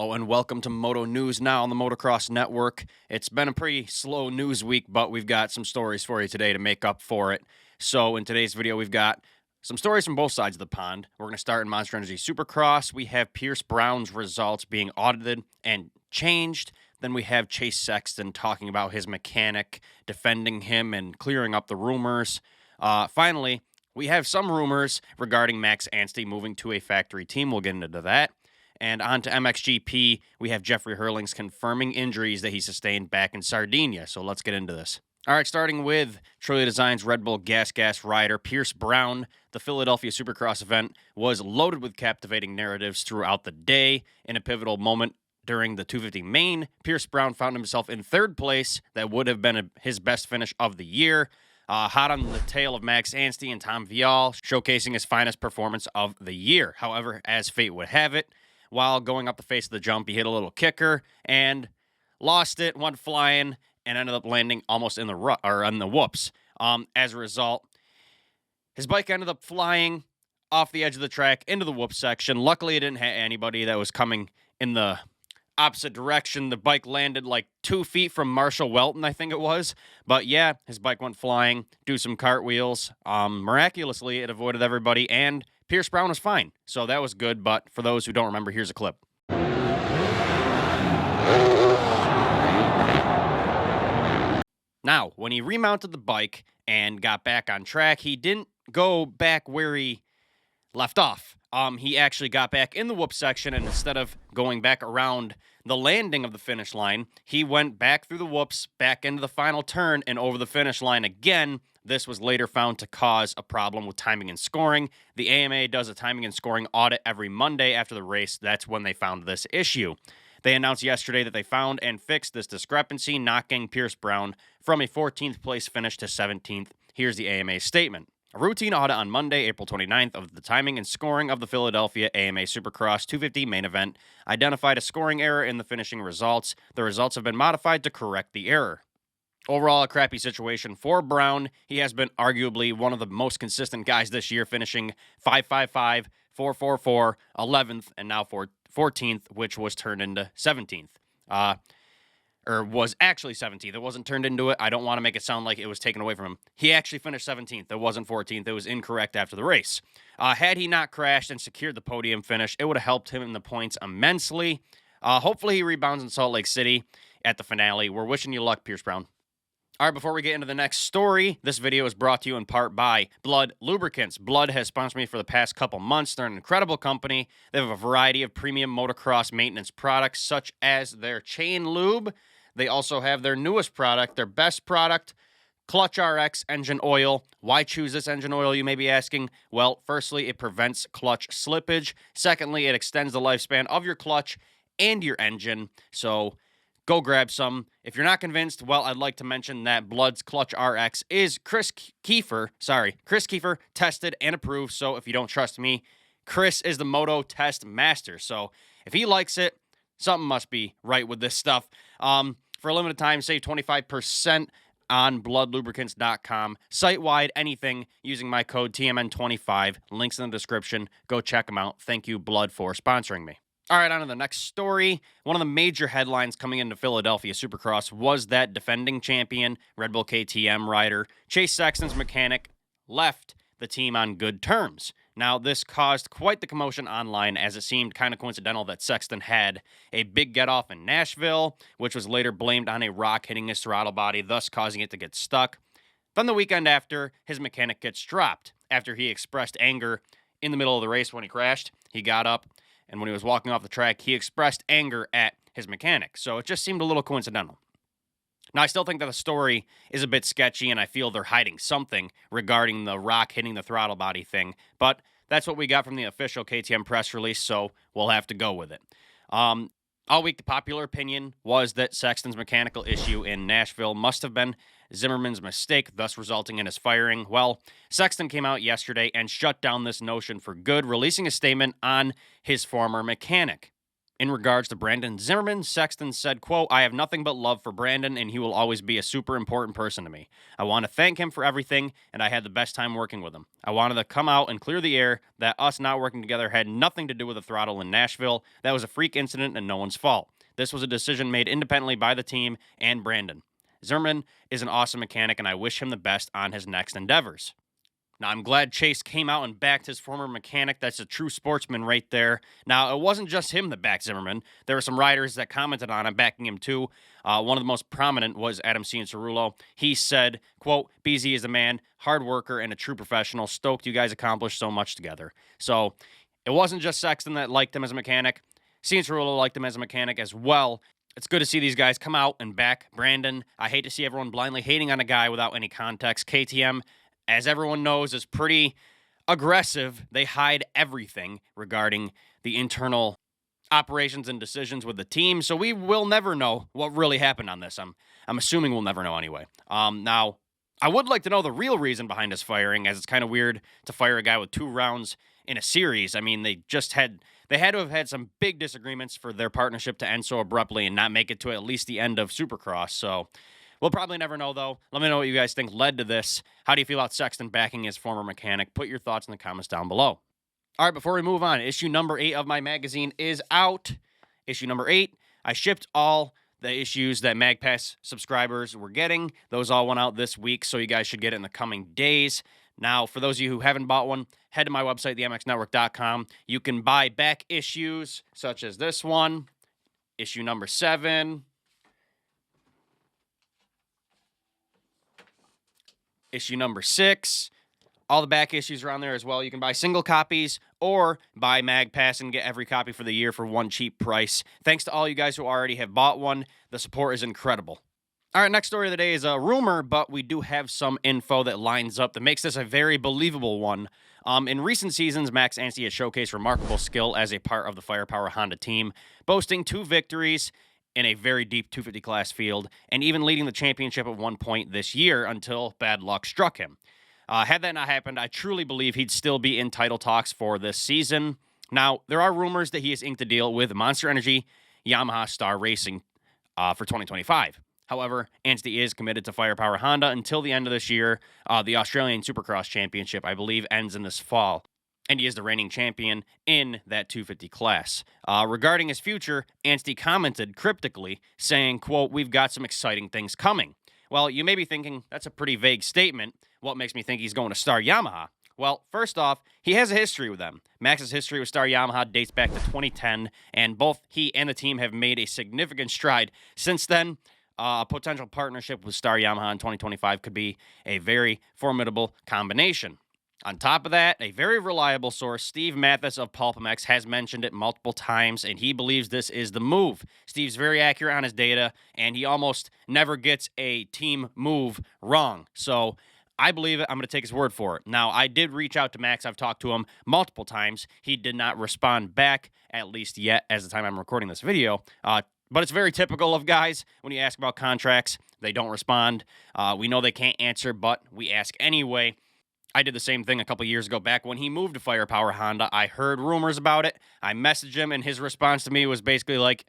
Hello and welcome to Moto News Now on the Motocross Network. It's been a pretty slow news week, but we've got some stories for you today to make up for it. So in today's video, we've got some stories from both sides of the pond. We're going to start in Monster Energy Supercross. We have Pierce Brown's results being audited and changed. Then we have Chase Sexton talking about his mechanic, defending him and clearing up the rumors. Finally, we have some rumors regarding Max Anstie moving to a factory team. We'll get into that. And on to MXGP, we have Jeffrey Herlings confirming injuries that he sustained back in Sardinia. So let's get into this. All right, starting with Troy Design's Red Bull Gas rider, Pierce Brown. The Philadelphia Supercross event was loaded with captivating narratives throughout the day. In a pivotal moment during the 250 main, Pierce Brown found himself in third place. That would have been his best finish of the year. Hot on the tail of Max Anstie and Tom Vialle, showcasing his finest performance of the year. However, as fate would have it, while going up the face of the jump, he hit a little kicker and lost it, went flying, and ended up landing almost in the on the whoops. As a result, his bike ended up flying off the edge of the track into the whoop section. Luckily, it didn't hit anybody that was coming in the opposite direction. The bike landed like 2 feet from Marshall Welton, I think it was. But yeah, his bike went flying, do some cartwheels. Miraculously, it avoided everybody, and Pierce Brown was fine. So that was good, but for those who don't remember, here's a clip. Now, when he remounted the bike and got back on track, he didn't go back where he left off. He actually got back in the whoop section, and instead of going back around the landing of the finish line, he went back through the whoops, back into the final turn, and over the finish line again. This was later found to cause a problem with timing and scoring. The AMA does a timing and scoring audit every Monday after the race. That's when they found this issue. They announced yesterday that they found and fixed this discrepancy, knocking Pierce Brown from a 14th place finish to 17th. Here's the AMA statement. A routine audit on Monday, April 29th, of the timing and scoring of the Philadelphia AMA Supercross 250 main event identified a scoring error in the finishing results. The results have been modified to correct the error. Overall, a crappy situation for Brown. He has been arguably one of the most consistent guys this year, finishing 555, 444, 11th, and now 14th, which was turned into 17th. Or was actually 17th. It wasn't turned into it. I don't want to make it sound like it was taken away from him. He actually finished 17th. It wasn't 14th. It was incorrect after the race. Had he not crashed and secured the podium finish, it would have helped him in the points immensely. Hopefully he rebounds in Salt Lake City at the finale. We're wishing you luck, Pierce Brown. All right, before we get into the next story, this video is brought to you in part by Blood Lubricants. Blood has sponsored me for the past couple months. They're an incredible company. They have a variety of premium motocross maintenance products, such as their chain lube. They also have their newest product, their best product, Clutch RX engine oil. Why choose this engine oil, you may be asking? Well, firstly, it prevents clutch slippage. Secondly, it extends the lifespan of your clutch and your engine. So go grab some. If you're not convinced, well, I'd like to mention that Blood's Clutch RX is Chris Kiefer tested and approved. So if you don't trust me, Chris is the Moto test master. So if he likes it, something must be right with this stuff. For a limited time, save 25% on bloodlubricants.com. Site-wide, anything, using my code TMN25. Links in the description. Go check them out. Thank you, Blood, for sponsoring me. All right, on to the next story. One of the major headlines coming into Philadelphia Supercross was that defending champion, Red Bull KTM rider, Chase Sexton's mechanic, left the team on good terms. Now, this caused quite the commotion online, as it seemed kind of coincidental that Sexton had a big get-off in Nashville, which was later blamed on a rock hitting his throttle body, thus causing it to get stuck. Then the weekend after, his mechanic gets dropped. After he expressed anger in the middle of the race when he crashed, he got up, and when he was walking off the track, he expressed anger at his mechanic. So it just seemed a little coincidental. Now, I still think that the story is a bit sketchy, and I feel they're hiding something regarding the rock hitting the throttle body thing, but that's what we got from the official KTM press release, so we'll have to go with it. All week, the popular opinion was that Sexton's mechanical issue in Nashville must have been Zimmerman's mistake, thus resulting in his firing. Well, Sexton came out yesterday and shut down this notion for good, releasing a statement on his former mechanic. In regards to Brandon Zimmerman, Sexton said, quote, "I have nothing but love for Brandon, and he will always be a super important person to me. I want to thank him for everything, and I had the best time working with him. I wanted to come out and clear the air that us not working together had nothing to do with the throttle in Nashville. That was a freak incident and no one's fault. This was a decision made independently by the team and Brandon. Zimmerman is an awesome mechanic, and I wish him the best on his next endeavors." Now, I'm glad Chase came out and backed his former mechanic. That's a true sportsman right there. Now, it wasn't just him that backed Zimmerman. There were some riders that commented on him, backing him too. One of the most prominent was Adam Cianciarulo. He said, quote, "BZ is a man, hard worker, and a true professional. Stoked you guys accomplished so much together." So it wasn't just Sexton that liked him as a mechanic. Cianciarulo liked him as a mechanic as well. It's good to see these guys come out and back Brandon. I hate to see everyone blindly hating on a guy without any context. KTM, as everyone knows, is pretty aggressive. They hide everything regarding the internal operations and decisions with the team, so we will never know what really happened on this. I'm assuming we'll never know anyway. Now, I would like to know the real reason behind his firing, as it's kind of weird to fire a guy with 2 rounds in a series. I mean, they had to have had some big disagreements for their partnership to end so abruptly and not make it to at least the end of Supercross, so we'll probably never know, though. Let me know what you guys think led to this. How do you feel about Sexton backing his former mechanic? Put your thoughts in the comments down below. All right, before we move on, issue number 8 of my magazine is out. Issue number 8, I shipped all the issues that MagPass subscribers were getting. Those all went out this week, so you guys should get it in the coming days. Now, for those of you who haven't bought one, head to my website, themxnetwork.com. You can buy back issues such as this one, issue number 7, issue number 6. All the back issues are on there as well. You can buy single copies or buy MagPass and get every copy for the year for one cheap price. Thanks to all you guys who already have bought one. The support is incredible. All right, next story of the day is a rumor, but we do have some info that lines up that makes this a very believable one. In recent seasons, Max Anstie has showcased remarkable skill as a part of the Firepower Honda team, boasting 2 victories in a very deep 250 class field, and even leading the championship at one point this year until bad luck struck him. Had that not happened, I truly believe he'd still be in title talks for this season. Now, there are rumors that he has inked a deal with Monster Energy Yamaha Star Racing for 2025. However, Anstie is committed to Firepower Honda until the end of this year. The Australian Supercross Championship, I believe, ends in this fall, and he is the reigning champion in that 250 class. Regarding his future, Anstie commented cryptically, saying, quote, "We've got some exciting things coming." Well, you may be thinking, that's a pretty vague statement. What makes me think he's going to Star Yamaha? Well, first off, he has a history with them. Max's history with Star Yamaha dates back to 2010, and both he and the team have made a significant stride since then. A potential partnership with Star Yamaha in 2025 could be a very formidable combination. On top of that, a very reliable source, Steve Mathis of PulpMX, has mentioned it multiple times, and he believes this is the move. Steve's very accurate on his data, and he almost never gets a team move wrong. So I believe it. I'm going to take his word for it. Now, I did reach out to Max. I've talked to him multiple times. He did not respond back, at least yet, as the time I'm recording this video. But it's very typical of guys. When you ask about contracts, they don't respond. We know they can't answer, but we ask anyway. I did the same thing a couple years ago back when he moved to Firepower Honda. I heard rumors about it. I messaged him, and his response to me was basically like,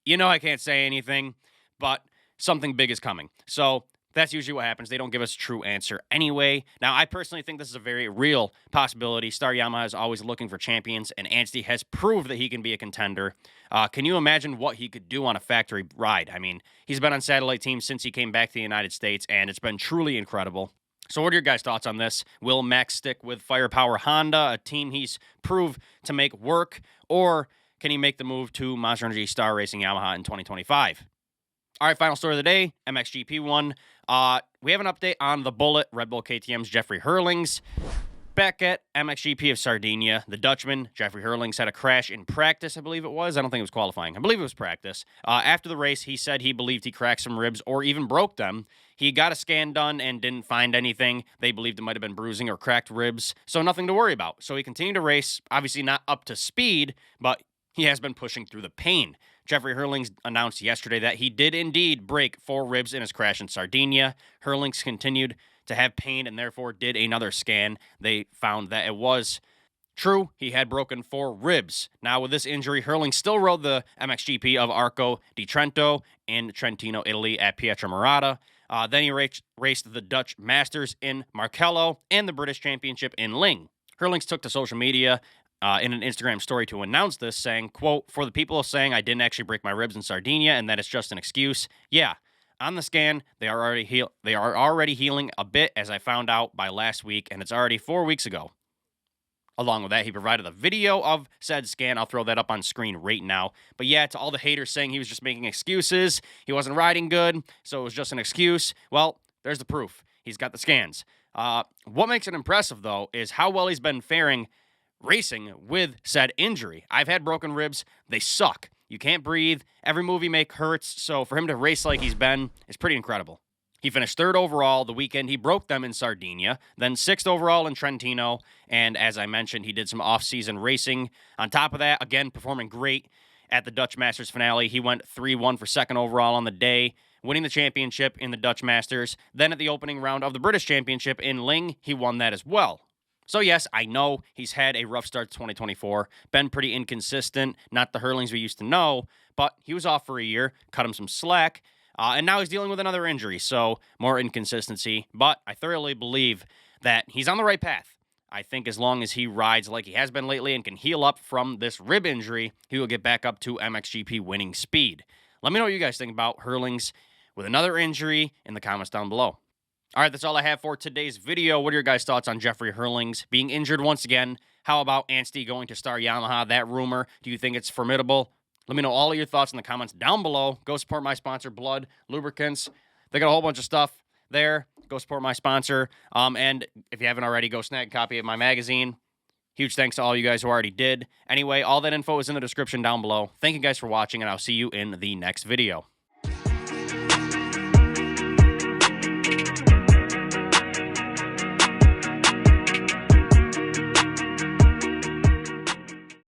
I can't say anything, but something big is coming. So that's usually what happens. They don't give us a true answer anyway. Now, I personally think this is a very real possibility. Star Yamaha is always looking for champions, and Anstie has proved that he can be a contender. Can you imagine what he could do on a factory ride? I mean, he's been on satellite teams since he came back to the United States, and it's been truly incredible. So what are your guys' thoughts on this? Will Max stick with Firepower Honda, a team he's proved to make work, or can he make the move to Monster Energy Star Racing Yamaha in 2025? All right, final story of the day, MXGP one. We have an update on the Bullet, Red Bull KTM's Jeffrey Herlings. Back at MXGP of Sardinia, the Dutchman, Jeffrey Herlings, had a crash in practice, I believe it was. I don't think it was qualifying. I believe it was practice. After the race, he said he believed he cracked some ribs or even broke them. He got a scan done and didn't find anything. They believed it might have been bruising or cracked ribs, so nothing to worry about. So he continued to race, obviously not up to speed, but he has been pushing through the pain. Jeffrey Herlings announced yesterday that he did indeed break 4 ribs in his crash in Sardinia. Herlings continued to have pain and therefore did another scan. They found that it was True, he had broken 4 ribs. Now, with this injury, Herlings still rode the MXGP of Arco di Trento in Trentino, Italy at Pietramarata. Then he raced the Dutch Masters in Markelo and the British Championship in Lyng. Herlings took to social media in an Instagram story to announce this, saying, quote, "For the people saying I didn't actually break my ribs in Sardinia and that it's just an excuse, yeah, on the scan, they are already healing a bit, as I found out by last week, and it's already 4 weeks ago." Along with that, he provided a video of said scan. I'll throw that up on screen right now. But yeah, to all the haters saying he was just making excuses, he wasn't riding good, so it was just an excuse, well, there's the proof. He's got the scans. What makes it impressive, though, is how well he's been faring racing with said injury. I've had broken ribs. They suck. You can't breathe. Every move you make hurts. So for him to race like he's been is pretty incredible. He finished 3rd overall the weekend. He broke them in Sardinia, then 6th overall in Trentino, and as I mentioned, he did some off-season racing. On top of that, again, performing great at the Dutch Masters finale. He went 3-1 for 2nd overall on the day, winning the championship in the Dutch Masters. Then at the opening round of the British Championship in Lyng, he won that as well. So yes, I know he's had a rough start to 2024, been pretty inconsistent, not the Herlings we used to know, but he was off for a year, cut him some slack, and now he's dealing with another injury, so more inconsistency. But I thoroughly believe that he's on the right path. I think as long as he rides like he has been lately and can heal up from this rib injury, he will get back up to MXGP winning speed. Let me know what you guys think about Herlings with another injury in the comments down below. All right, that's all I have for today's video. What are your guys' thoughts on Jeffrey Herlings being injured once again? How about Anstie going to Star Yamaha? That rumor, do you think it's formidable? Let me know all of your thoughts in the comments down below. Go support my sponsor, Blood Lubricants. They got a whole bunch of stuff there. Go support my sponsor. And if you haven't already, go snag a copy of my magazine. Huge thanks to all you guys who already did. Anyway, all that info is in the description down below. Thank you guys for watching, and I'll see you in the next video.